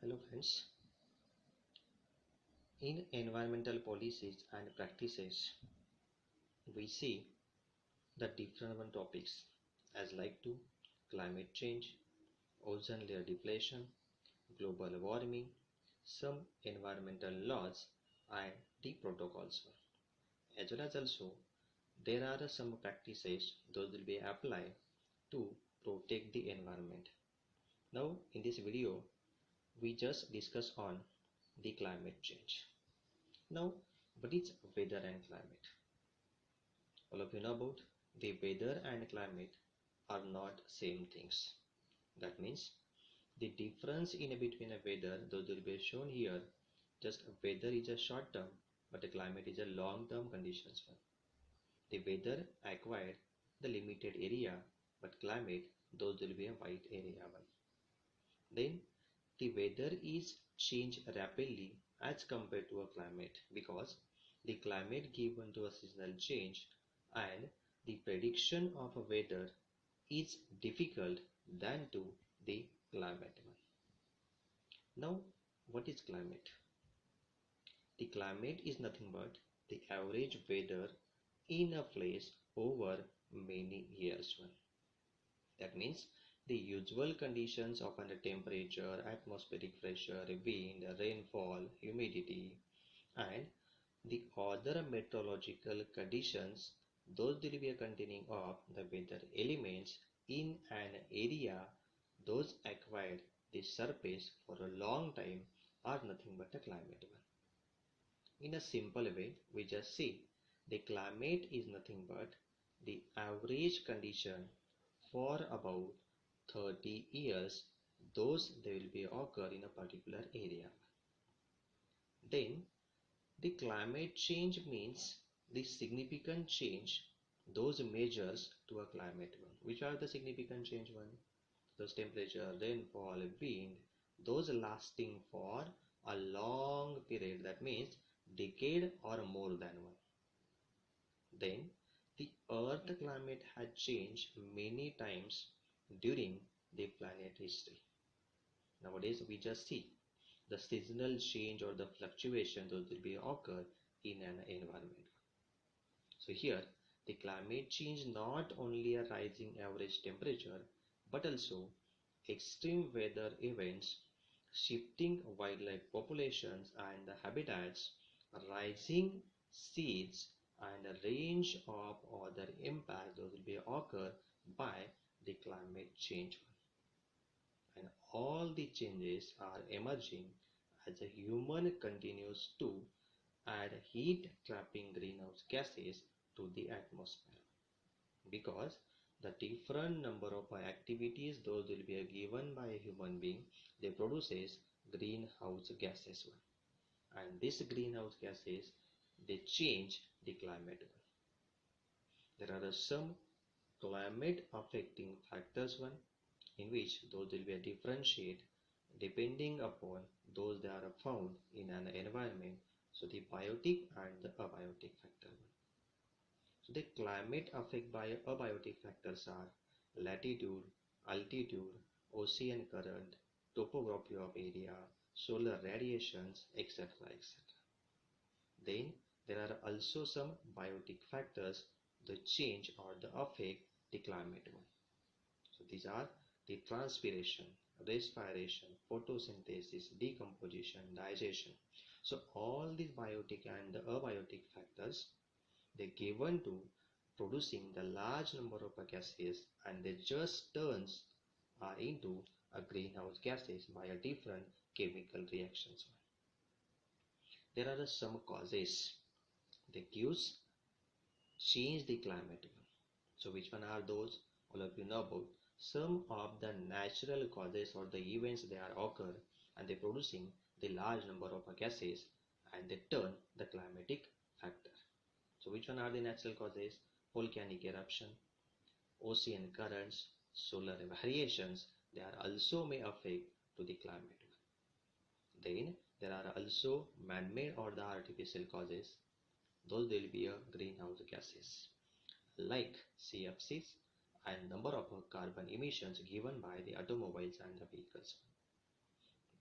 Hello friends. In environmental policies and practices, we see the different topics as like to climate change, ozone layer depletion, global warming, some environmental laws and the protocols. As well as also there are some practices those will be applied to protect the environment. Now in this video we just discuss on the climate change. Now, what is weather and climate? All of you know about the weather and climate are not same things. That means the difference in between a weather, those will be shown here. Just weather is a short term, but the climate is a long term conditions one. The weather acquired the limited area, but climate those will be a wide area one. Then the weather is changed rapidly as compared to a climate because the climate given to a seasonal change and the prediction of a weather is difficult than to the climate one. Now what is climate? The climate is nothing but the average weather in a place over many years one. That means the usual conditions of under temperature, atmospheric pressure, wind, rainfall, humidity, and the other meteorological conditions, those will be containing of the weather elements in an area, those acquired the surface for a long time are nothing but a climate one. In a simple way, we just see the climate is nothing but the average condition for about 30 years, those they will be occur in a particular area. Then the climate change means the significant change those measures to a climate one. Which are the significant change one? Those temperature, rainfall, wind, those lasting for a long period, that means decade or more than one. Then the earth climate had changed many times during the planet history. Nowadays we just see the seasonal change or the fluctuation that will be occur in an environment. So here the climate change not only a rising average temperature but also extreme weather events, shifting wildlife populations and the habitats, rising seas and a range of other impacts that will be occur by the climate change. And all the changes are emerging as a human continues to add heat trapping greenhouse gases to the atmosphere, because the different number of activities those will be given by a human being, they produces greenhouse gases one, and these greenhouse gases they change the climate one. There are some climate affecting factors one, in which those will be differentiate depending upon those that are found in an environment. So the biotic and the abiotic factor. So the climate affected by abiotic factors are latitude, altitude, ocean current, topography of area, solar radiations, etc. etc. Then there are also some biotic factors that change or the affect the climate one. So these are the transpiration, respiration, photosynthesis, decomposition, digestion. So all these biotic and the abiotic factors they given to producing the large number of gases, and they just turns into a greenhouse gases by a different chemical reactions. There are some causes that gives change the climate. So which one are those? All of you know about some of the natural causes or the events they are occur and they producing the large number of gases and they turn the climatic factor. So which one are the natural causes? Volcanic eruption, ocean currents, solar variations, they are also may affect to the climate. Then there are also man-made or the artificial causes. Those will be greenhouse gases like CFCs and number of carbon emissions given by the automobiles and the vehicles.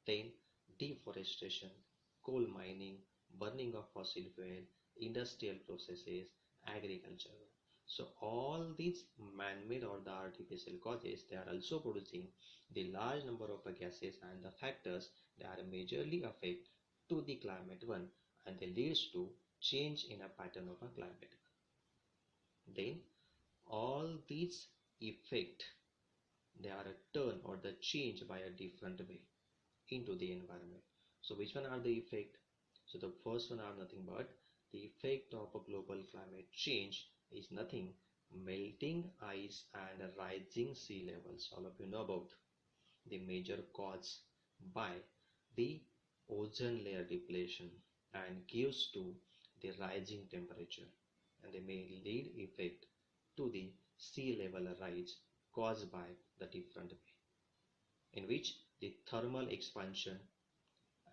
Then deforestation, coal mining, burning of fossil fuel, industrial processes, agriculture. So all these man-made or the artificial causes, they are also producing the large number of gases and the factors that are majorly affect to the climate one, and they leads to change in a pattern of a climate. Then all these effect, they are a turn or the change by a different way into the environment. So which one are the effect? So the first one are nothing but the effect of a global climate change is nothing melting ice and rising sea levels. All of you know about the major cause by the ozone layer depletion and gives to the rising temperature, and they may lead effect to the sea level rise caused by the different way in which the thermal expansion,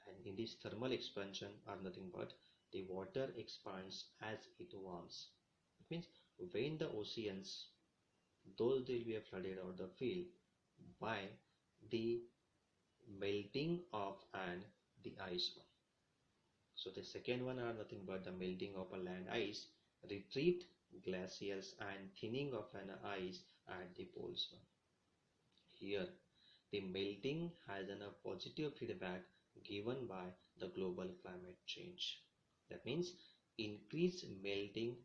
and in this thermal expansion are nothing but the water expands as it warms. It means when the oceans, those will be flooded or the filled by the melting of and the ice one. So the second one are nothing but the melting of a land ice, retreat glaciers and thinning of an ice at the poles one. Here the melting has a positive feedback given by the global climate change. That means increase melting,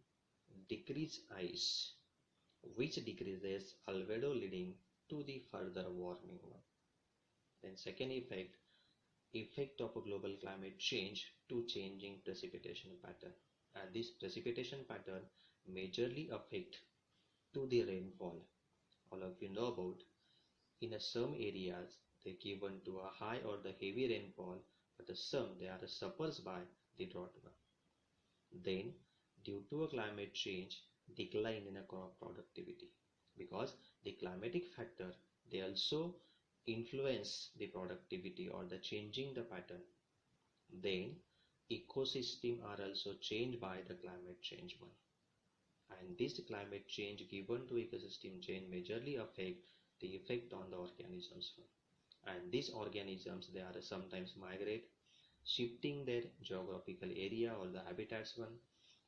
decrease ice, which decreases albedo leading to the further warming one. Then second effect of a global climate change to changing precipitation pattern, and this precipitation pattern majorly affect to the rainfall. All of you know about in some areas they given to a high or the heavy rainfall, but some they are suffers by the drought. Then due to a climate change, decline in a crop productivity, because the climatic factor they also influence the productivity or the changing the pattern. Then ecosystem are also changed by the climate change one, and this climate change given to ecosystem change majorly affect the effect on the organisms one. And these organisms they are sometimes migrate, shifting their geographical area or the habitats one.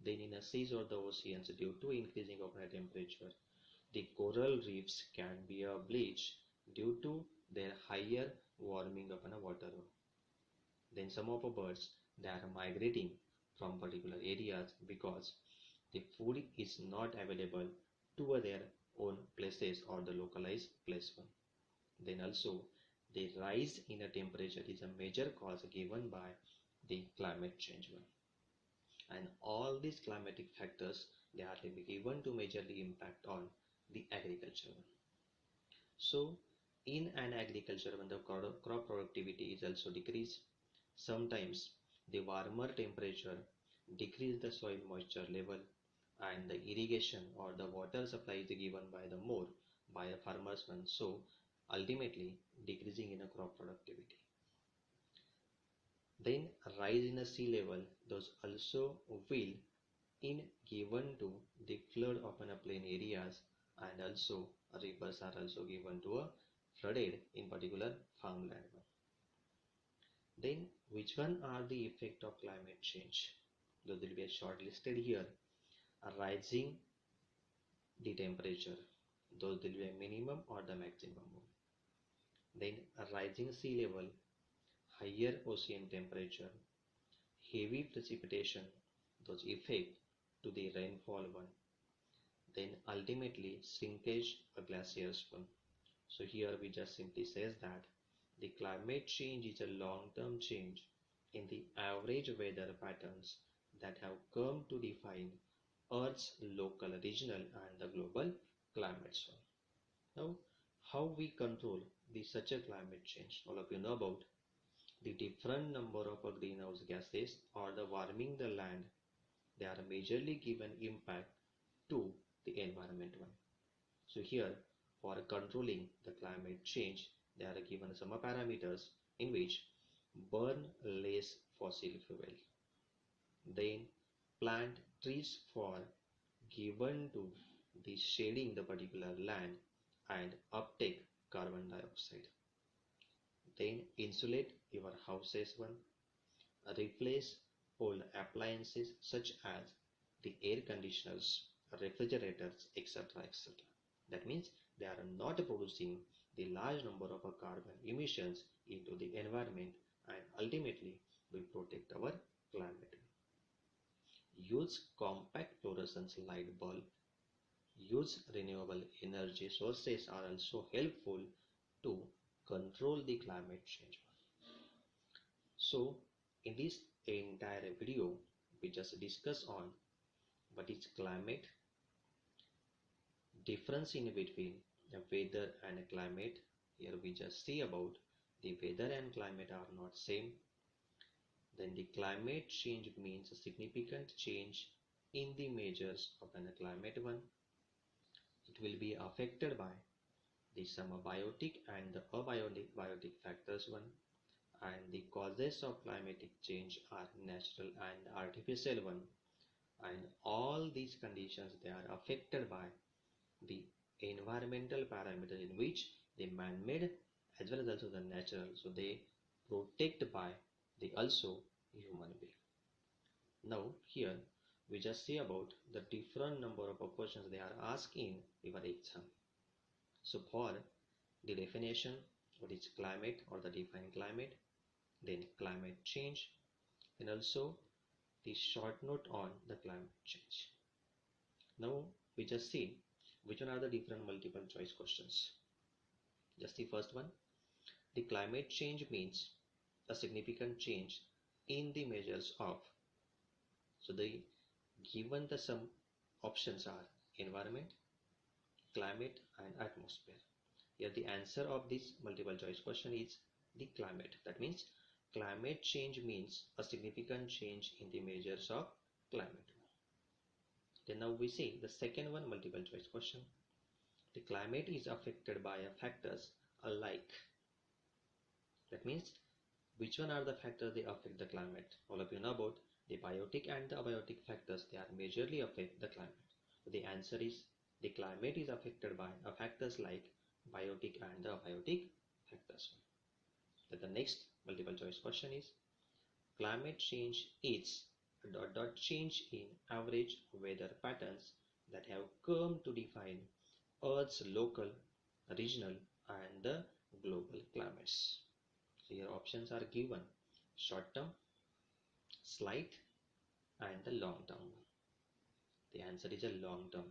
Then in the seas or the oceans, due to increasing of the temperature, the coral reefs can be bleached due to their higher warming of the water. Then some of the birds they are migrating from particular areas because the food is not available to their own places or the localized place one. Then also the rise in a temperature is a major cause given by the climate change one. And all these climatic factors they are given to majorly impact on the agriculture one. So in an agriculture when the crop productivity is also decreased, sometimes the warmer temperature decrease the soil moisture level, and the irrigation or the water supply is given by the more by a farmers one, so ultimately decreasing in a crop productivity. Then rise in the sea level, those also will in given to the flood of an plain areas, and also rivers are also given to a flooded in particular farmland. Then which one are the effect of climate change? Those will be shortlisted here. A rising the temperature, those will be a minimum or the maximum. Then a rising sea level, higher ocean temperature, heavy precipitation, those effect to the rainfall one. Then ultimately shrinkage of glaciers one. So here we just simply says that the climate change is a long-term change in the average weather patterns that have come to define Earth's local, regional and the global climates. Now, how we control the such a climate change? All of you know about the different number of greenhouse gases or the warming the land. They are majorly given impact to the environment one. So here for controlling the climate change, they are given some parameters in which burn less fossil fuel, then plant trees for given to the shading the particular land and uptake carbon dioxide, Then insulate your houses one. Replace old appliances such as the air conditioners, refrigerators, etc. etc. That means they are not producing the large number of carbon emissions into the environment, and ultimately we protect our climate. Use compact fluorescence light bulb. Use renewable energy sources are also helpful to control the climate change. So in this entire video, we just discuss on what is climate, difference in between the weather and climate. Here we just see about the weather and climate are not same. Then the climate change means a significant change in the measures of an climate one. It will be affected by the some biotic and the abiotic factors one, and the causes of climatic change are natural and artificial one, and all these conditions they are affected by the environmental parameters in which the man-made as well as also the natural, so they protect by the also human being. Now here we just see about the different number of questions they are asking in your exam. So for the definition, what is climate or the define climate, then climate change, and also the short note on the climate change. Now we just see which one are the different multiple choice questions. Just the first one, the climate change means a significant change in the measures of. So the given the some options are environment, climate and atmosphere. Here the answer of this multiple choice question is the climate. That means climate change means a significant change in the measures of climate. Then now we see the second one multiple choice question. The climate is affected by factors alike. That means which one are the factors they affect the climate? All of you know about the biotic and the abiotic factors, they are majorly affect the climate. So the answer is the climate is affected by factors like biotic and the abiotic factors. Then the next multiple choice question is climate change is change in average weather patterns that have come to define Earth's local, regional and the global climates. So your options are given: short term, slight and the long term. The answer is a long term.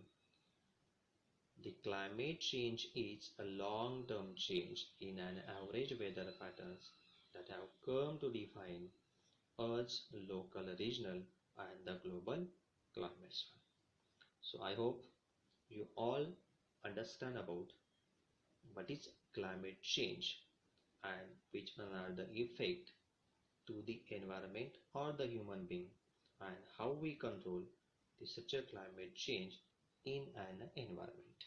The climate change is a long term change in an average weather patterns that have come to define Earth's local, regional and the global climates. So I hope you all understand about what is climate change and which one are the effect to the environment or the human being, and how we control the such a climate change in an environment.